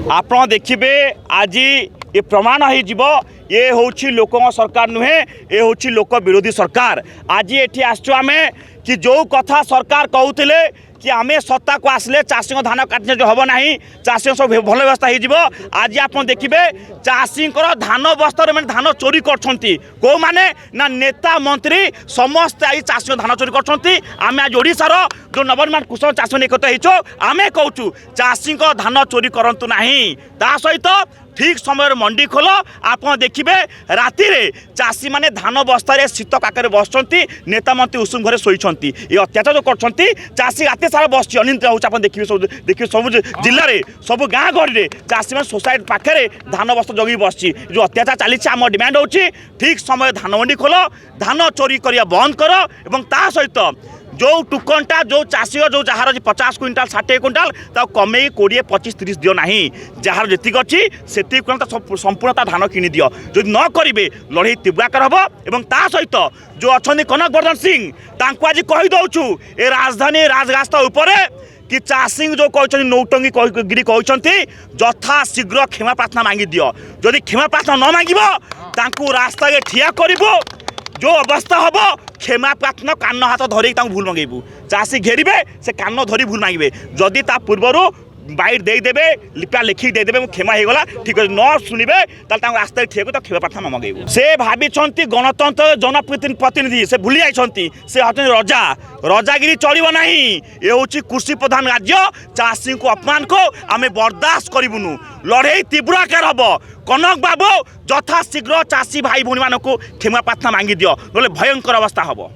ଆପଣ ଦେଖିବେ ଆଜି ଏ ପ୍ରମାଣ ହେଇଯିବ ये हूँ लोक सरकार नुहे ये हूँ लोक विरोधी सरकार। आज ये आसचु आम कि जो कथा सरकार कहते कि आम सत्ता को आसले चाषी धान काटने जो हम ना चाषी सब भल व्यवस्था हो। आज आप देखिए चाषी धान बस्तर में धान चोरी कर मैंने ना नेता मंत्री समस्त आई चाषी धान चोरी करम आज ओडार जो नवनिर्माण कृषक चाषी एकत्र होमें कहूँ चाषी धान चोरी करूँ ना ता सहित ठीक समय मंडी खोल आप देखिए राति चाषी मैंने धान बस्तार शीत काकर बस नेता मंत्री उषुम घरे शोचती ये अत्याचार जो कर चाषी रात सारा बस अनिद्रा हो देखिए सब जिले में सब गाँ गहली चाषी मैंने सोसाइटी पाखे धान बस्ता जगि बस जो अत्याचार चली आम डिमांड हो ठीक समय धान मंडी खोल धान चोरी करने बंद कर एवं ता सहित जो टुकनटा जो चाषी जो जार 50 क्विंटाल 60 क्विंटाल कमे 20-25-30 दियो ना जार जी अच्छी से संपूर्ण धान किनी दियो जो न करेंगे लड़े तीव्राकार हम एवं ता सहित जो अच्छा कनक वर्धन सिंह आज कहीदे ए राजधानी राजरास्ता उपरे कि चाषी जो कहते नौटंगी गिरी कहते यथा शीघ्र क्षमा प्रार्थना मांगी दियो जदि क्षमा प्रार्थना न मांगो रास्ता ठिया करू जो अवस्था हम क्षमा प्रार्थना कान हाथ धरिक भूल मंगेबू चाषी घेरबे से कान धरी भूल मांगे जदि ता पूर्वर बाइट देदेवे लिपा लिखिक देदेवे क्षमा होगा ठीक अच्छे न शुणे रास्ता ठीक तो क्षमा प्रार्थना न मंगेबू से भावी गणतंत्र जनप्रतिनिधि से भूली जाइए से हमें रजा रजागिरी चलो ना ये हूँ कृषि प्रधान राज्य चाषी को अपमान को आम बर्दाश्त करूँ लड़े तीव्राकार हम कनक बाबू यथा शीघ्र चाषी भाई भूणी मानक क्षमा प्रार्थना मांगी दियो ना भयंकर अवस्था हम।